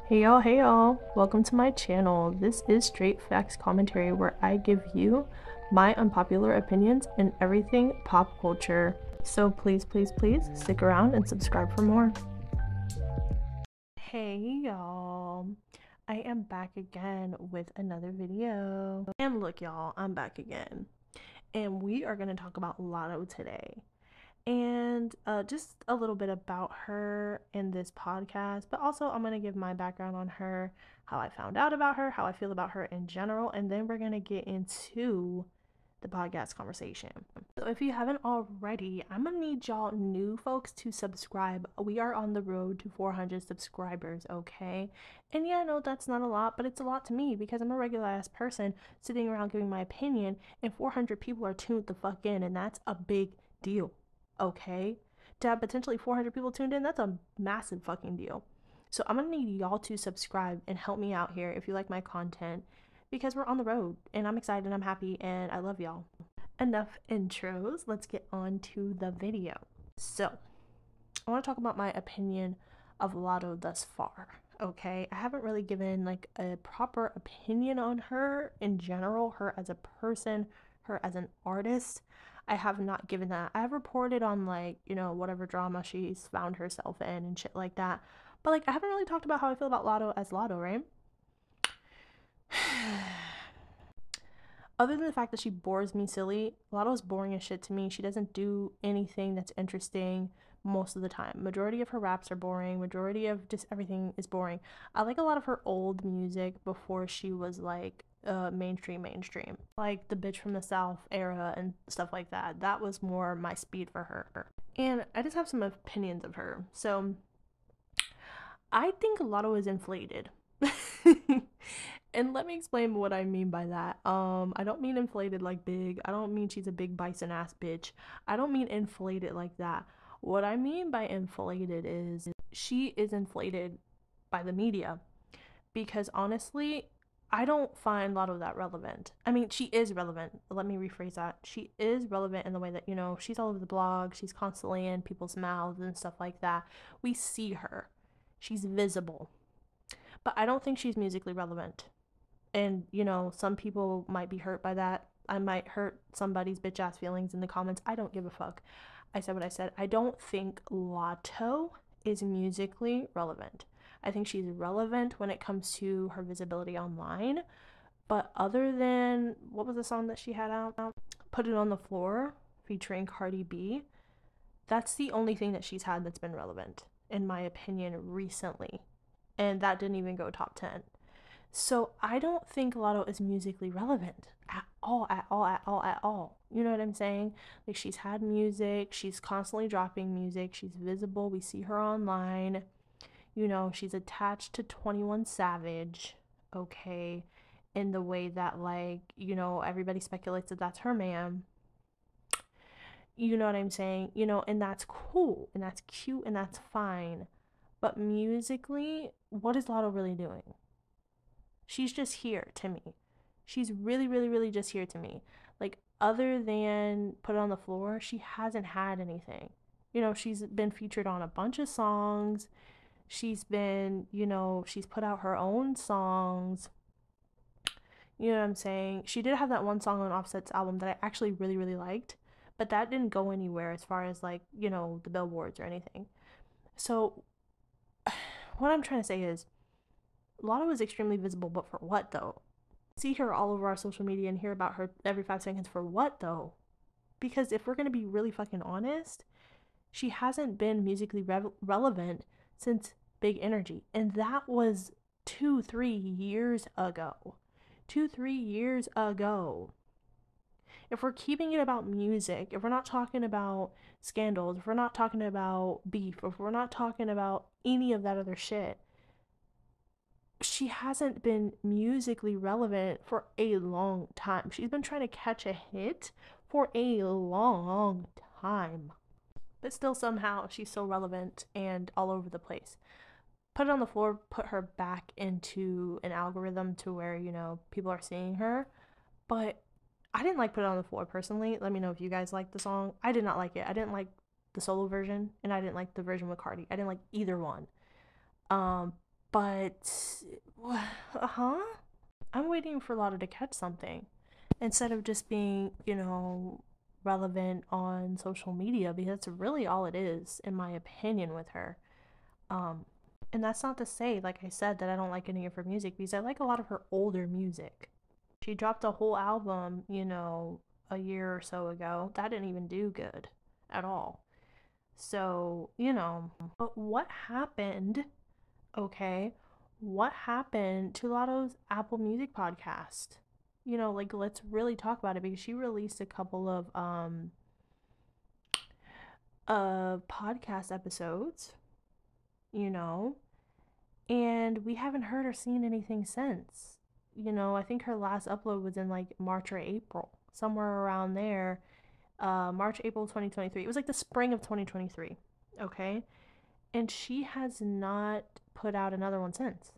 Hey y'all, welcome to my channel. This is Straight Facts Commentary where I give you my unpopular opinions in everything pop culture. So please stick around and subscribe for more. Hey y'all, I am back again with another video. And look y'all, I'm back again. And we are going to talk about Latto today. And just a little bit about her in this podcast, but also I'm going to give my background on her, how I found out about her, how I feel about her in general, and then we're going to get into the podcast conversation. So if you haven't already, I'm going to need y'all new folks to subscribe. We are on the road to 400 subscribers, okay? And yeah, no, that's not a lot, but it's a lot to me because I'm a regular ass person sitting around giving my opinion, and 400 people are tuned the fuck in, and that's a big deal. Okay, to have potentially 400 people tuned in, that's a massive fucking deal. So I'm gonna need y'all to subscribe and help me out here if you like my content, because we're on the road and I'm excited and I'm happy and I love y'all. Enough intros, let's get on to the video. So I want to talk about my opinion of Latto thus far. Okay, I haven't really given like a proper opinion on her in general, her as a person, her as an artist. I have not given that. I have reported on like, whatever drama she's found herself in and shit like that. But like I haven't really talked about how I feel about Latto as Latto, right? Other than the fact that she bores me silly, Latto's boring as shit to me. She doesn't do anything that's interesting most of the time. Majority of her raps are boring. Majority of just everything is boring. I like a lot of her old music before she was like mainstream, like the Bitch from the South era and stuff like that. That was more my speed for her. And I just have some opinions of her. So I think Latto is inflated. And let me explain what I mean by that. I don't mean inflated like big. I don't mean she's a big bison ass bitch. I don't mean inflated like that. What I mean by inflated is she is inflated by the media. Because honestly, I don't find Latto that relevant. I mean, she is relevant. Let me rephrase that. She is relevant in the way that, she's all over the blog. She's constantly in people's mouths and stuff like that. We see her. She's visible. But I don't think she's musically relevant. And, some people might be hurt by that. I might hurt somebody's bitch ass feelings in the comments. I don't give a fuck. I said what I said. I don't think Latto is musically relevant. I think she's relevant when it comes to her visibility online. But other than, what was the song that she had out? Put It on the Floor, featuring Cardi B. That's the only thing that she's had that's been relevant, in my opinion, recently. And that didn't even go top 10. So I don't think Latto is musically relevant at all. You know what I'm saying? Like, she's had music, she's constantly dropping music, she's visible, we see her online. She's attached to 21 Savage, okay, in the way that, like, everybody speculates that that's her man. You know what I'm saying? And that's cool, and that's cute, and that's fine. But musically, what is Latto really doing? She's just here to me. She's really just here to me. Like, other than Put It on the Floor, she hasn't had anything. She's been featured on a bunch of songs. She's been, she's put out her own songs. You know what I'm saying? She did have that one song on Offset's album that I actually really liked, but that didn't go anywhere as far as, like, the billboards or anything. So, what I'm trying to say is, Latto is extremely visible, but for what though? See her all over our social media and hear about her every 5 seconds for what though? Because if we're gonna be really fucking honest, she hasn't been musically relevant since Big Energy, and that was 2-3 years ago. 2-3 years ago. If we're keeping it about music, if we're not talking about scandals, if we're not talking about beef, if we're not talking about any of that other shit, she hasn't been musically relevant for a long time. She's been trying to catch a hit for a long time. But still, somehow, she's so relevant and all over the place. Put It on the Floor put her back into an algorithm to where, people are seeing her. But I didn't like Put It on the Floor personally. Let me know if you guys like the song. I did not like it. I didn't like the solo version, and I didn't like the version with Cardi. I didn't like either one. But, huh? I'm waiting for Lotto to catch something instead of just being, relevant on social media, because that's really all it is, in my opinion, with her. Um, and that's not to say, like I said, that I don't like any of her music, because I like a lot of her older music. She dropped a whole album, a year or so ago. That didn't even do good at all. So, but what happened, okay? What happened to Lotto's Apple Music podcast? Like, let's really talk about it, because she released a couple of podcast episodes, you know, and we haven't heard or seen anything since. I think her last upload was in like March or April, somewhere around there. March, April 2023. It was like the spring of 2023. Okay. And she has not put out another one since.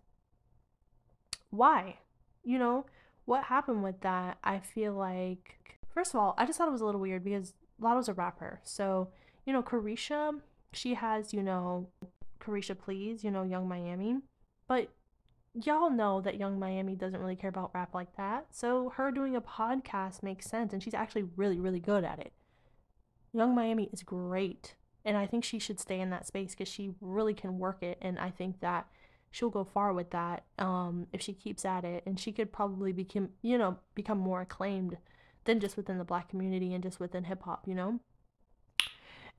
Why? You know, what happened with that? I feel like, first of all, I just thought it was a little weird because Lotto's a rapper. So, Carisha, she has, Carisha Please, Young Miami. But y'all know that Young Miami doesn't really care about rap like that. So her doing a podcast makes sense, and she's actually really, really good at it. Young Miami is great, and I think she should stay in that space because she really can work it, and I think that she'll go far with that if she keeps at it, and she could probably become more acclaimed than just within the black community and just within hip hop.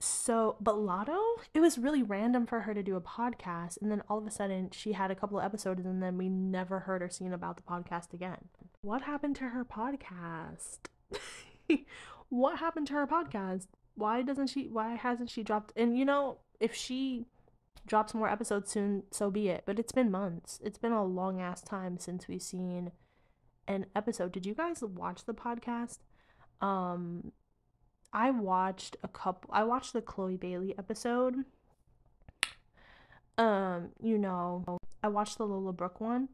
So, but Lotto, it was really random for her to do a podcast, and then all of a sudden she had a couple of episodes, and then we never heard or seen about the podcast again. What happened to her podcast? What happened to her podcast? Why hasn't she dropped? And if she drops more episodes soon, so be it. But it's been months. It's been a long ass time since we've seen an episode. Did you guys watch the podcast? Um, I watched the Chloe Bailey episode. I watched the Lola Brooke one,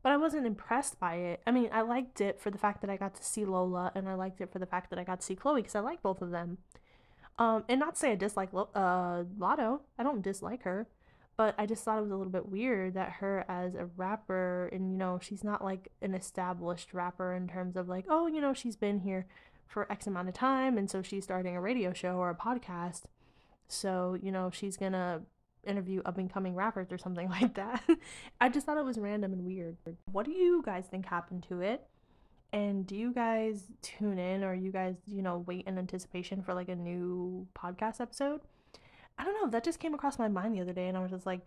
but I wasn't impressed by it. I mean, I liked it for the fact that I got to see Lola, and I liked it for the fact that I got to see Chloe, because I like both of them. And not to say I dislike Lotto. I don't dislike her, but I just thought it was a little bit weird that her as a rapper, and she's not like an established rapper in terms of like, oh, she's been here for X amount of time, and so she's starting a radio show or a podcast. So, she's gonna interview up and coming rappers or something like that. I just thought it was random and weird. What do you guys think happened to it? And do you guys tune in, or you guys, wait in anticipation for like a new podcast episode? I don't know. That just came across my mind the other day, and I was just like,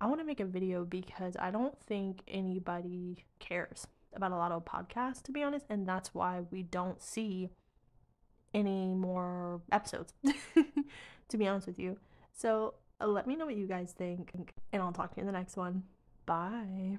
I want to make a video because I don't think anybody cares about a lot of podcasts, to be honest. And that's why we don't see any more episodes, to be honest with you. So let me know what you guys think, and I'll talk to you in the next one. Bye.